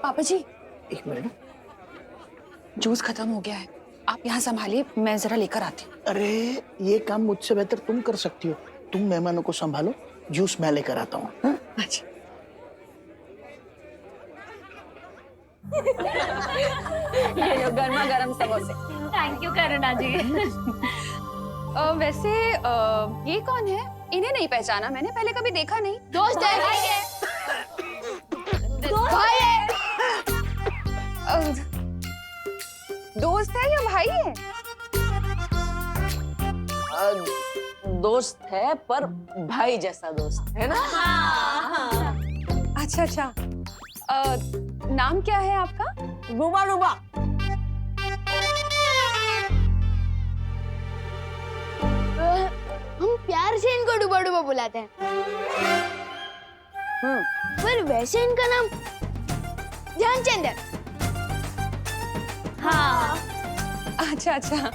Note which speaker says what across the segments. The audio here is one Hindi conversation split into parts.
Speaker 1: पापा जी,
Speaker 2: एक मिनट।
Speaker 1: जूस खत्म हो गया है, आप यहाँ संभालिए, मैं जरा लेकर आती हूँ।
Speaker 2: अरे ये काम मुझसे बेहतर तुम कर सकती हो। तुम मेहमानों को संभालो, जूस मैं लेकर आता हूँ। हाँ?
Speaker 1: अच्छा। ये लो गर्मा गर्म समोसे।
Speaker 3: थैंक यू करुणा जी।
Speaker 1: वैसे ये कौन है? इन्हें नहीं पहचाना मैंने, पहले कभी देखा नहीं।
Speaker 3: दोस्त है।
Speaker 1: भाई है। दोस्त है या भाई है?
Speaker 4: दोस्त है पर भाई जैसा दोस्त है ना।
Speaker 1: अच्छा अच्छा। नाम क्या है आपका?
Speaker 4: रूबा रूबा।
Speaker 3: हम प्यार से इनको डुबा डुबा बुलाते हैं। पर वैसे इनका नाम ध्यानचंद है। हाँ।
Speaker 1: अच्छा अच्छा।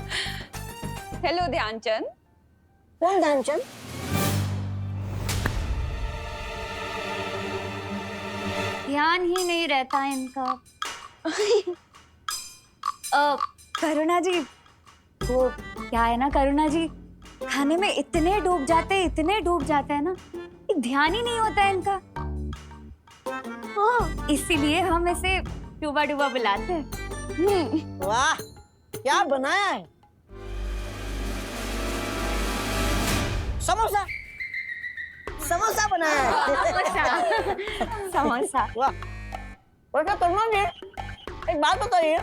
Speaker 1: हेलो ध्यानचंद।
Speaker 4: कौन ध्यानचंद?
Speaker 3: ध्यान ही नहीं रहता इनका। करुणा जी, वो क्या है ना करुणा जी, खाने में इतने डूब जाते हैं ना, कि ध्यान ही नहीं होता है इनका। इसीलिए हम इसे डूबा डूबा बुलाते हैं।
Speaker 4: वाह, क्या बनाया है? समोसा। समोसा बनाया है।
Speaker 3: समोसा।
Speaker 4: वाह। वैसे करुणा जी, एक बात बताइए,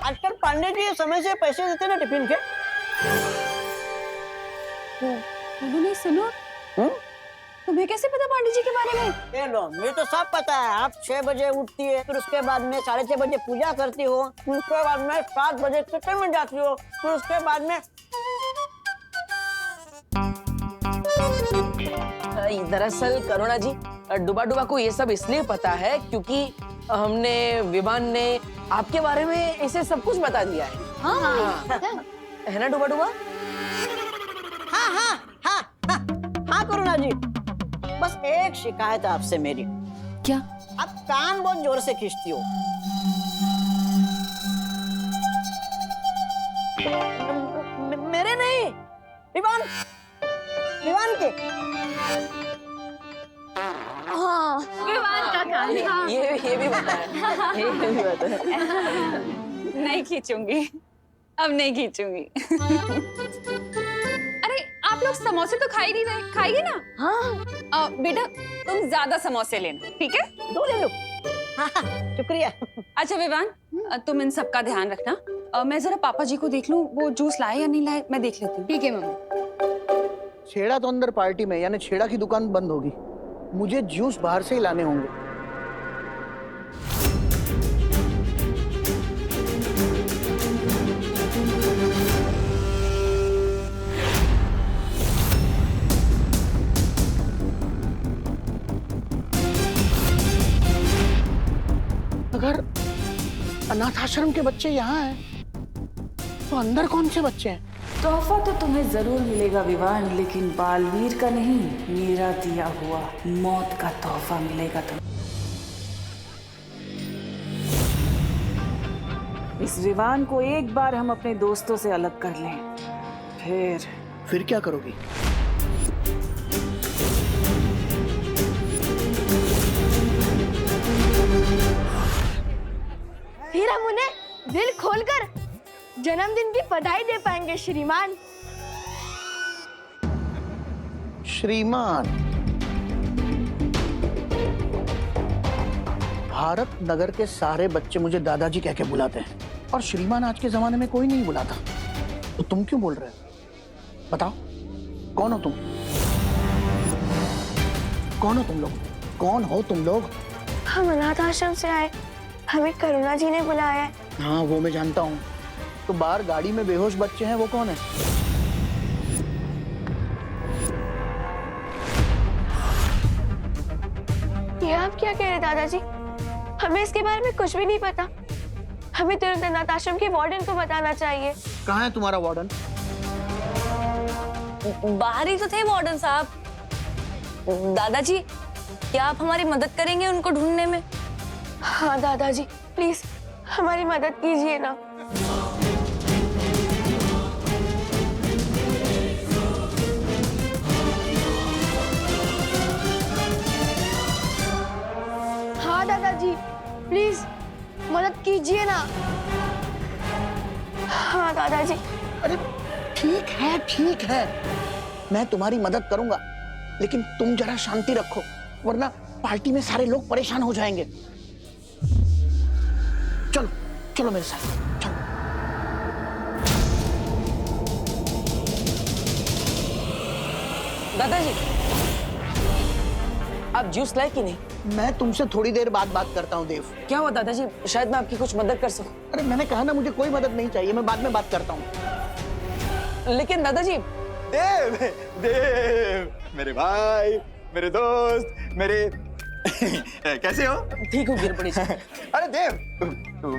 Speaker 4: आजकल पांडे जी समय से पैसे देते ना टिफिन के?
Speaker 1: नहीं सुनो। तुम्हें कैसे पता पांडे जी के बारे में?
Speaker 4: ये लो, मुझे तो सब पता है। आप 6 बजे उठती है, फिर उसके बाद में 6:30 बजे पूजा करती हो, फिर उसके बाद में 7 बजे किचन में जाती हो, फिर उसके बाद में
Speaker 5: दरअसल करुणा जी, डुबा डुबा को ये सब इसलिए पता है क्योंकि हमने विवान ने आपके बारे में इसे सब कुछ बता दिया है।
Speaker 3: हाँ।
Speaker 5: है ना डुबा डुबा?
Speaker 4: हाँ हाँ हाँ हाँ हाँ करुणा जी, बस एक शिकायत है आपसे मेरी।
Speaker 1: क्या?
Speaker 4: आप कान बहुत जोर से खींचती हो। मेरे नहीं, विवान के।
Speaker 3: हाँ, विवान का कान। हाँ।
Speaker 5: ये भी बता है। ये भी बता है।
Speaker 1: नहीं खींचूंगी, अब नहीं खींचूंगी। अरे आप लोग समोसे तो खा ही नहीं रहे, खाइए ना।
Speaker 3: हाँ।
Speaker 1: बेटा तुम ज्यादा समोसे लेना, ठीक है?
Speaker 4: 2 ले लो। हाँ हाँ, शुक्रिया।
Speaker 1: अच्छा विवान, तुम इन सब का ध्यान रखना। मैं जरा पापा जी को देख लूं, वो जूस लाए या नहीं लाए, मैं देख लेती हूँ। ठीक है मम्मी।
Speaker 2: छेड़ा तो अंदर पार्टी में, यानी छेड़ा की दुकान बंद होगी। मुझे जूस बाहर से ही लाने होंगे। अगर अनाथ आश्रम के बच्चे यहाँ हैं, तो अंदर कौन से बच्चे हैं?
Speaker 6: तोहफा तो तुम्हें जरूर मिलेगा विवान, लेकिन बालवीर का नहीं, मेरा दिया हुआ मौत का तोहफा मिलेगा तुम्हें। इस विवान को एक बार हम अपने दोस्तों से अलग कर लें,
Speaker 2: फिर क्या करोगी?
Speaker 3: फिर हम उन्हें दिल खोलकर जन्मदिन की बधाई दे पाएंगे श्रीमान।
Speaker 2: श्रीमान, भारत नगर के सारे बच्चे मुझे दादाजी कह के बुलाते हैं, और श्रीमान आज के जमाने में कोई नहीं बुलाता। तो तुम क्यों बोल रहे हो? बताओ, कौन हो तुम? कौन हो तुम लोग? कौन हो तुम लोग?
Speaker 3: हम अनाथ आश्रम से आए, हमें करुणा जी ने बुलाया है।
Speaker 2: हाँ वो मैं जानता हूँ। तो बाहर गाड़ी में बेहोश बच्चे हैं, वो कौन है?
Speaker 3: ये आप क्या कह रहे दादाजी? हमें इसके बारे में कुछ भी नहीं पता। हमें तुरंत अनाथ आश्रम के वार्डन को बताना चाहिए।
Speaker 2: कहाँ है तुम्हारा वार्डन?
Speaker 7: बाहर ही तो थे वार्डन साहब। दादाजी, क्या आप हमारी मदद करेंगे उनको ढूंढने में? हाँ दादाजी, प्लीज हमारी मदद कीजिए ना। हाँ दादाजी, प्लीज मदद कीजिए ना। हाँ दादाजी।
Speaker 2: अरे ठीक है, मैं तुम्हारी मदद करूंगा, लेकिन तुम जरा शांति रखो, वरना पार्टी में सारे लोग परेशान हो जाएंगे। चलो चलो मेरे साथ, चलो।
Speaker 5: दादाजी, आप जूस लाए कि नहीं?
Speaker 2: मैं तुमसे थोड़ी देर बाद बात करता हूँ देव।
Speaker 5: क्या हुआ दादाजी, शायद मैं आपकी कुछ मदद कर सकूं।
Speaker 2: अरे मैंने कहा ना, मुझे कोई मदद नहीं चाहिए, मैं बाद में बात करता हूँ।
Speaker 5: लेकिन दादाजी।
Speaker 8: देव, देव, मेरे भाई, मेरे दोस्त, मेरे कैसे हो?
Speaker 5: ठीक हो गिरपड़ी जी।
Speaker 8: अरे देव,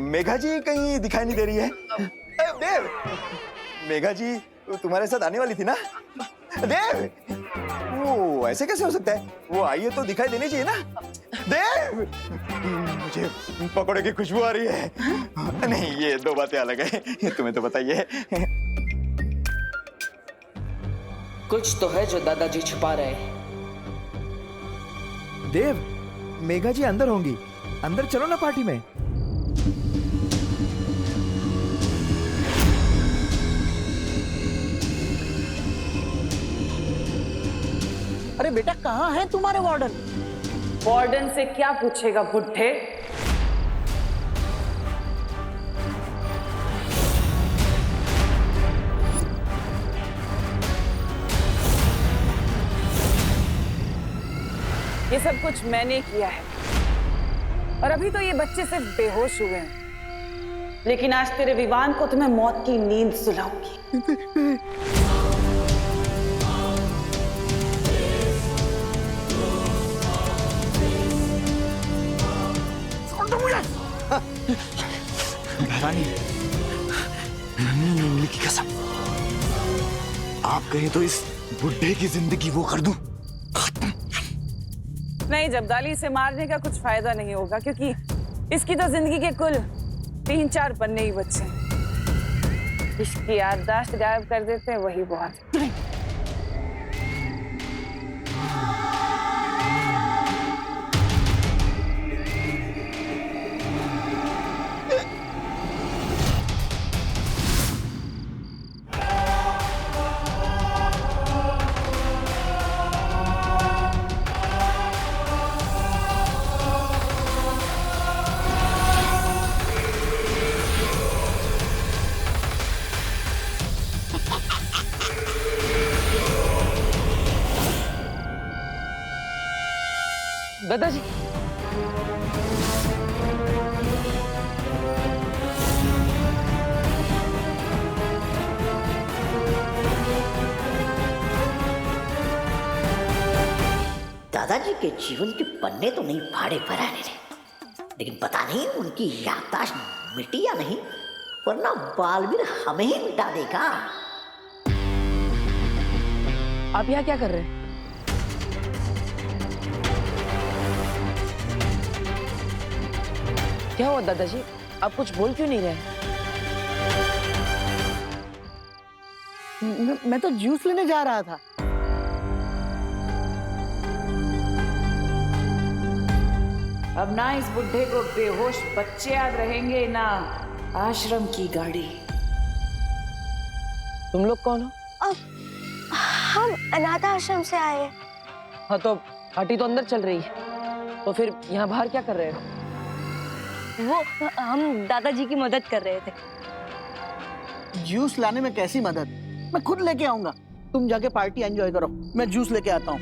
Speaker 8: मेघा जी कहीं दिखाई नहीं दे रही है। देव, मेघा जी तुम्हारे साथ आने वाली थी ना? देव, वो ऐसे कैसे हो सकता है? वो आई है तो दिखाई देनी चाहिए ना? देव, मुझे पकौड़े की खुशबू आ रही है। नहीं, ये दो बातें अलग है, तुम्हें तो पता ही है।
Speaker 6: कुछ तो है जो दादाजी छुपा रहे हैं।
Speaker 9: देव, मेघा जी अंदर होंगी, अंदर चलो ना पार्टी में।
Speaker 2: अरे बेटा, कहाँ है तुम्हारे वार्डन?
Speaker 6: वार्डन से क्या पूछेगा बुड्ढे?
Speaker 10: ये सब कुछ मैंने किया है, और अभी तो ये बच्चे सिर्फ बेहोश हुए हैं, लेकिन आज तेरे विवान को तुम्हें मौत की नींद सुलाऊंगी।
Speaker 9: रानी, उंगली की कसम, आप कहें तो इस बुढ़े की जिंदगी वो कर दूं।
Speaker 10: नहीं, जब्दाली, इसे मारने का कुछ फायदा नहीं होगा, क्योंकि इसकी तो जिंदगी के कुल 3-4 पन्ने ही बचे हैं। इसकी याददाश्त गायब कर देते हैं, वही बहुत।
Speaker 5: दादाजी,
Speaker 4: दादाजी के जीवन के पन्ने तो नहीं फाड़े पराने थे, लेकिन पता नहीं उनकी याददाश्त मिटी या नहीं, वरना बालवीर हमें ही मिटा देगा।
Speaker 5: आप यहाँ क्या कर रहे हैं? क्या हुआ दादाजी, आप कुछ बोल क्यों नहीं रहे?
Speaker 2: मैं तो जूस लेने जा रहा था।
Speaker 6: अब ना इस बुढ़े को बेहोश बच्चे याद रहेंगे, ना आश्रम की गाड़ी।
Speaker 5: तुम लोग कौन हो?
Speaker 7: हम अनाथ आश्रम से आए हैं।
Speaker 5: हाँ, तो पार्टी तो अंदर चल रही है, तो फिर यहाँ बाहर क्या कर रहे हो?
Speaker 7: वो हम दादाजी की मदद कर रहे थे।
Speaker 2: जूस लाने में कैसी मदद? मैं खुद लेके आऊंगा। तुम जाके पार्टी एंजॉय करो, मैं जूस लेके आता हूँ।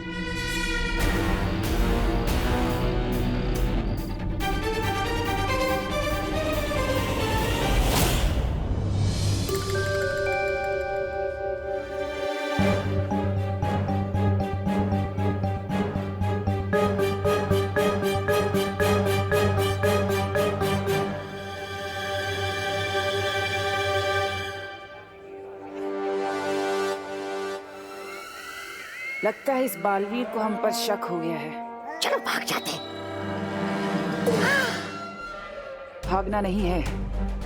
Speaker 6: लगता है इस बालवीर को हम पर शक हो गया है।
Speaker 4: चलो भाग जाते।
Speaker 6: भागना नहीं है,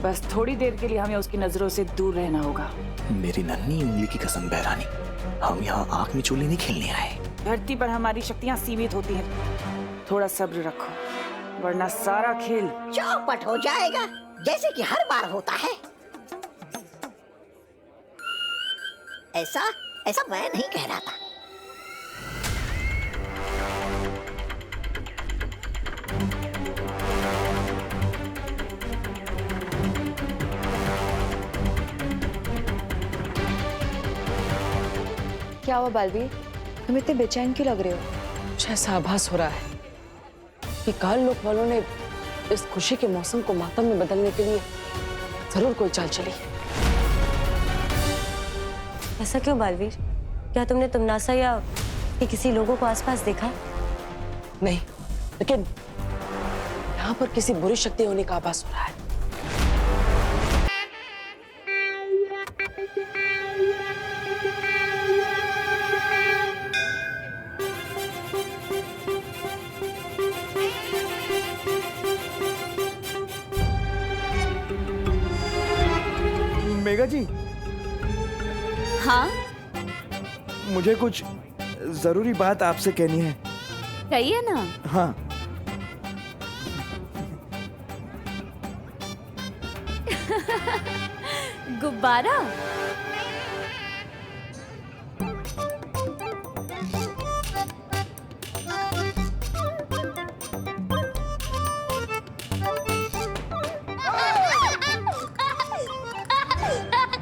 Speaker 6: बस थोड़ी देर के लिए हमें उसकी नजरों से दूर रहना होगा।
Speaker 9: मेरी नन्ही उंगली की कसम बहरानी, हम यहाँ आंख मिचोली नहीं खेलने आए।
Speaker 6: धरती पर हमारी शक्तियाँ सीमित होती हैं। थोड़ा सब्र रखो, वरना सारा खेल
Speaker 4: चौपट हो जाएगा, जैसे कि हर बार होता है। ऐसा मैं नहीं कह रहा था।
Speaker 11: क्या हुआ बालवीर, तुम इतने बेचैन क्यों लग रहे हो?
Speaker 5: मुझे ऐसा आभास हो रहा है कि काल लोक वालों ने इस खुशी के मौसम को मातम में बदलने के लिए जरूर कोई चाल चली।
Speaker 7: ऐसा क्यों बालवीर? क्या तुमने तुमनासा या किसी लोगों को आसपास देखा?
Speaker 5: नहीं, लेकिन यहाँ पर किसी बुरी शक्ति होने का आभास हो रहा है।
Speaker 8: मेघा जी,
Speaker 3: हाँ
Speaker 8: मुझे कुछ जरूरी बात आपसे कहनी है।
Speaker 3: कहिए ना।
Speaker 8: हाँ,
Speaker 3: गुब्बारा?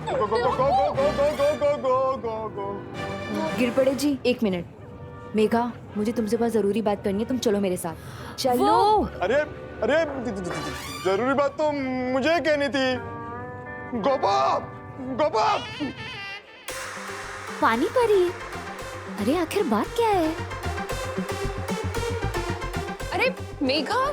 Speaker 8: गो गो गो गो गो गो गो गो गो गो।
Speaker 11: गिरपड़े जी, एक मिनट। मेघा, मुझे तुमसे बहुत जरूरी बात करनी है, तुम चलो मेरे साथ। चलो।
Speaker 8: अरे अरे, जरूरी बात तो मुझे कहनी थी। गोपा, गोपा।
Speaker 3: पानी परी? अरे आखिर बात क्या है?
Speaker 1: अरे मेघा,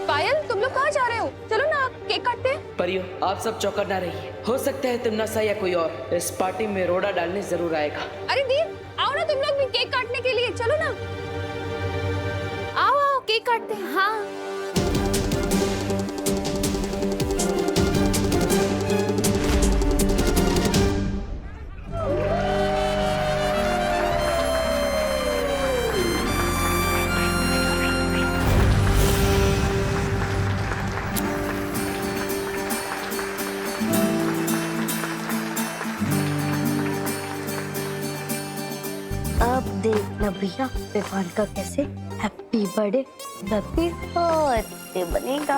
Speaker 1: पायल, तुम लोग कहाँ जा रहे हो? चलो ना, केक काटते हैं।
Speaker 5: परियो, आप सब चौकन्ना ना रहिए। हो सकता है तुमनासा या कोई और इस पार्टी में रोड़ा डालने जरूर आएगा।
Speaker 1: अरे दी, आओ ना तुम लोग भी केक काटने के लिए, चलो ना।
Speaker 3: आओ आओ, केक काटते हैं। हाँ।
Speaker 7: अब देखना भैया विवान का कैसे हैप्पी बर्थडे बनेगा।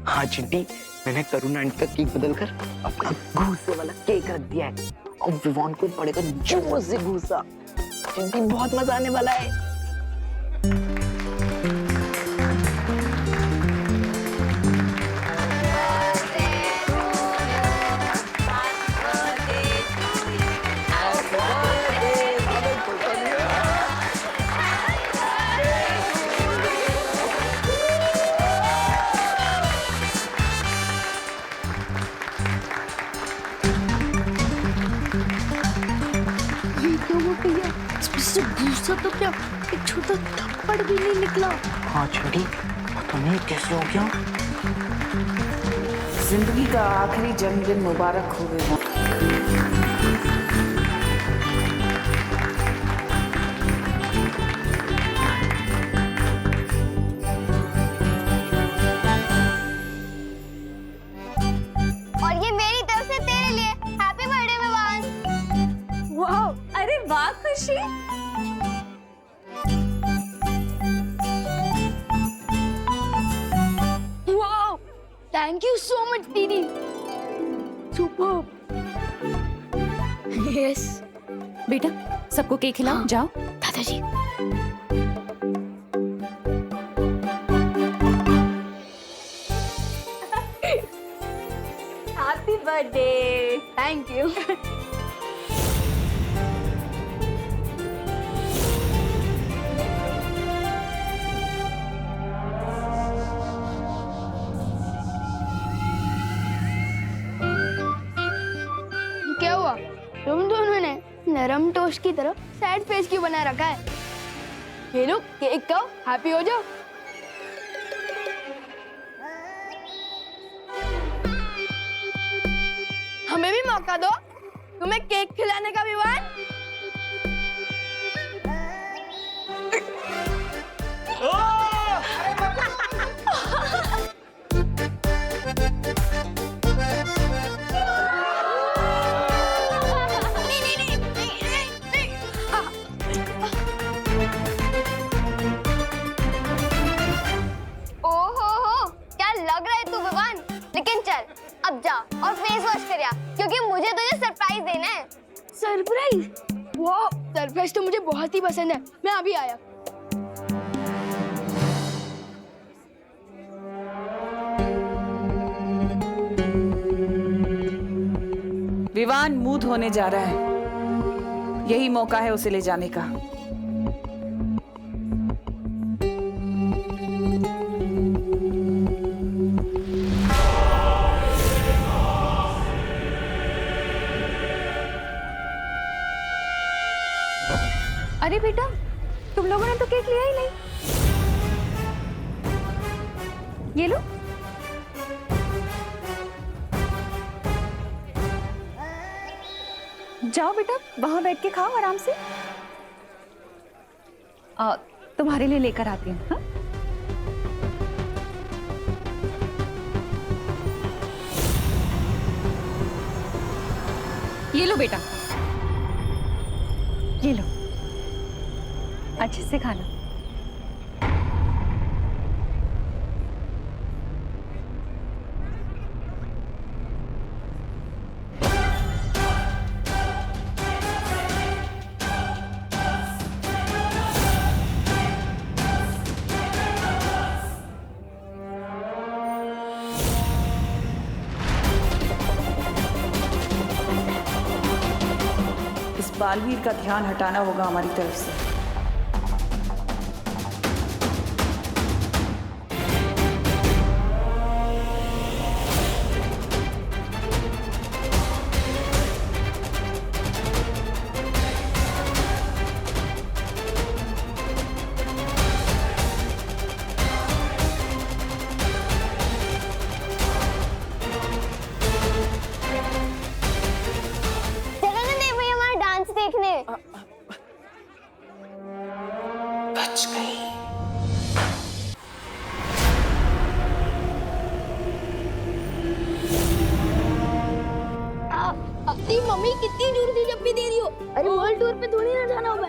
Speaker 9: हाँ चिंटी, मैंने करुणा आंटी का केक बदलकर अपना घूसे वाला केक रख दिया है और विवान को पड़ेगा जोर से घूसा। चिंटी, बहुत मजा आने वाला है।
Speaker 11: गुस्सा तो क्या, एक छोटा थप्पड़ भी नहीं निकला।
Speaker 9: हाँ चिंटी, तुम्हें कैसे हो गया?
Speaker 6: जिंदगी का आखिरी जन्मदिन मुबारक हो गया।
Speaker 12: और ये मेरी तरफ से तेरे लिए हैप्पी बर्थडे विवान।
Speaker 3: वाह, अरे वाह खुशी।
Speaker 12: Wow, thank you so much दीदी।
Speaker 3: सुपर।
Speaker 12: यस।
Speaker 3: बेटा, सबको केक खिलाओ। जाओ।
Speaker 12: दादाजी।
Speaker 3: Happy birthday.
Speaker 12: Thank you. क्या हुआ? तुम दोनों ने नरम टोस्ट की तरह सैड फेस क्यों बना रखा है? ये लो केक खाओ, हैप्पी हो जाओ। दिखा दो, तुम्हें केक खिलाने का विवान।
Speaker 13: अब जा और फेस वॉश कर आ, क्योंकि मुझे तुझे सरप्राइज देना है।
Speaker 12: सरप्राइज? वाह, सरप्राइज तो मुझे बहुत ही पसंद है। मैं अभी आया।
Speaker 6: विवान मूड होने जा रहा है, यही मौका है उसे ले जाने का।
Speaker 3: अरे बेटा, तुम लोगों ने तो केक लिया ही नहीं। ये लो। जाओ बेटा, वहां बैठ के खाओ आराम से। तुम्हारे लिए लेकर आती हूँ। हाँ? ये लो बेटा, ये लो, अच्छे से खाना।
Speaker 6: इस बालवीर का ध्यान हटाना होगा हमारी तरफ से।
Speaker 12: बच गई।
Speaker 13: अपनी मम्मी कितनी दूर की जब भी दे रही हो। अरे वर्ल्ड टूर पे थोड़ी ना जाना होगा।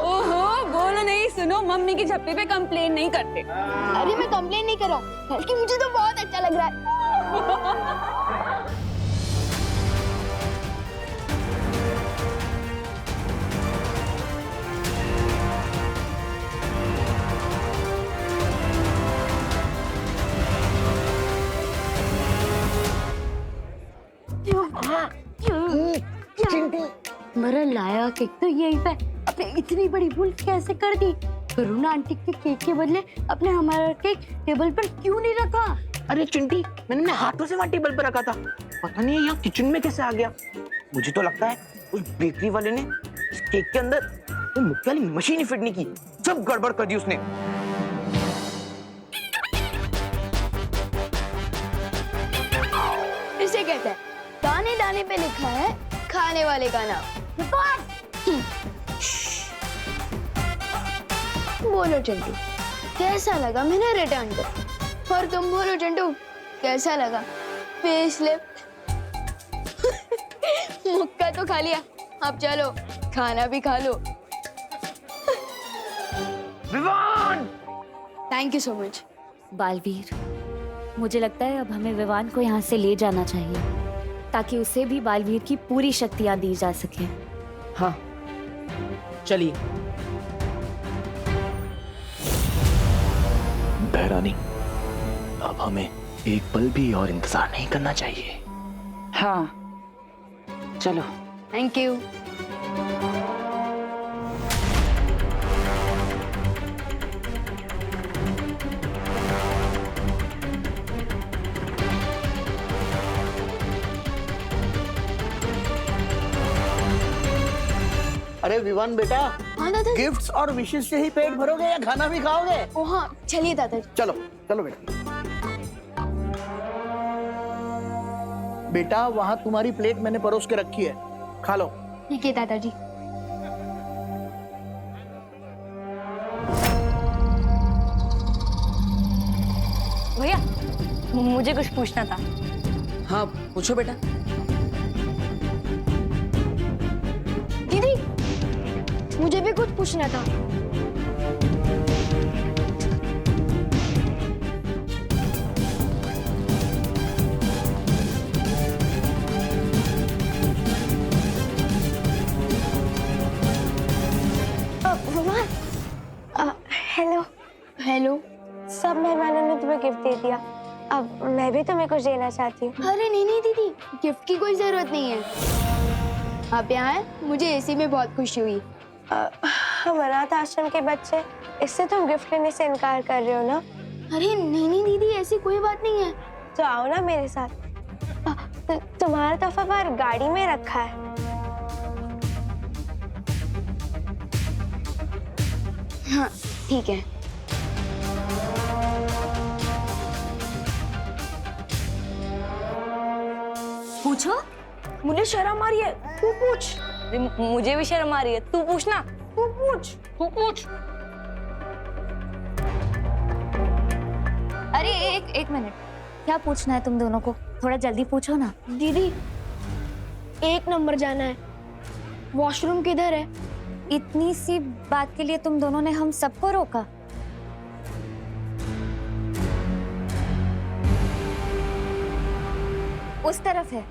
Speaker 1: ओहो, बोलो नहीं, सुनो, मम्मी की झप्पी पे कंप्लेन नहीं करते।
Speaker 13: अरे मैं कंप्लेन नहीं कर रहा हूँ, बल्कि मुझे तो बहुत अच्छा लग रहा है।
Speaker 14: मरा लाया केक तो यही पे। अपने इतनी बड़ी भूल कैसे कर दी? करुणा आंटी के केक के बदले अपने हमारा केक टेबल पर क्यों नहीं रखा?
Speaker 9: अरे चिंटी, मैंने अपने हाथों से वहाँ टेबल पर रखा था, पता नहीं यहाँ किचन में कैसे आ गया। मुझे तो लगता है उस बेकरी वाले ने इस केक के अंदर वो मुक्के वाली मशीन ही फिट नहीं की, सब गड़बड़ कर दी उसने।
Speaker 12: इसे कहते हैं दाने दाने पे लिखा है खाने वाले का नाम। बोलो चिंटू, कैसा लगा मैंने रिटर्न कर? और तुम बोलो चिंटू, कैसा लगा फेस लिफ्ट? मुक्का तो खा लिया, अब चलो खाना भी खा लो।
Speaker 9: Vivaan!
Speaker 12: Thank you so much.
Speaker 3: Baalveer, मुझे लगता है अब हमें विवान को यहाँ से ले जाना चाहिए, ताकि उसे भी बालवीर की पूरी शक्तियां दी जा सके।
Speaker 9: हाँ, चलिए।
Speaker 15: बहरानी, अब हमें एक पल भी और इंतजार नहीं करना चाहिए।
Speaker 6: हाँ, चलो।
Speaker 12: Thank you.
Speaker 2: अरे विवान बेटा,
Speaker 12: हाँ दादाजी।
Speaker 2: गिफ्ट्स और विशेष से ही पेट भरोगे या खाना भी खाओगे?
Speaker 12: ओ हाँ, चलिए दादाजी।
Speaker 2: चलो चलो बेटा। बेटा वहां तुम्हारी प्लेट मैंने परोस के रखी है, खा लो।
Speaker 12: ठीक है दादाजी।
Speaker 7: भैया मुझे कुछ पूछना था।
Speaker 5: हाँ पूछो बेटा।
Speaker 12: दीदी मुझे भी कुछ पूछना था।
Speaker 13: Hello
Speaker 12: hello.
Speaker 13: सब मेहमानों ने तुम्हें गिफ्ट दे दिया, अब मैं भी तुम्हें कुछ देना चाहती हूँ।
Speaker 12: अरे नहीं नहीं दीदी, गिफ्ट की कोई जरूरत नहीं है। आप यहाँ आए, मुझे इसी में बहुत खुशी हुई।
Speaker 13: हम अनाथ आश्रम के बच्चे, इससे तुम गिफ्ट लेने से इनकार कर रहे हो ना?
Speaker 12: अरे नहीं नहीं दीदी, ऐसी कोई बात नहीं है।
Speaker 13: तो आओ ना मेरे साथ। तुम्हारा तोहफा बाहर गाड़ी में रखा है।
Speaker 12: हाँ ठीक है।
Speaker 3: पूछो।
Speaker 7: मुझे शर्म आ रही है, तू पूछ। मुझे भी शर्म आ रही है, तू पूछना। तू पूछ, तू पूछ।
Speaker 3: अरे एक मिनट, क्या पूछना है तुम दोनों को? थोड़ा जल्दी पूछो ना।
Speaker 12: दीदी 1 नंबर जाना है, वॉशरूम किधर है?
Speaker 3: इतनी सी बात के लिए तुम दोनों ने हम सबको रोका? उस तरफ है,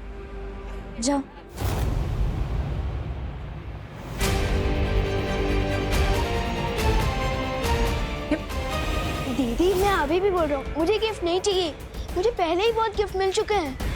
Speaker 3: जाओ।
Speaker 12: दीदी मैं अभी भी बोल रहा हूँ, मुझे गिफ्ट नहीं चाहिए। मुझे पहले ही बहुत गिफ्ट मिल चुके हैं।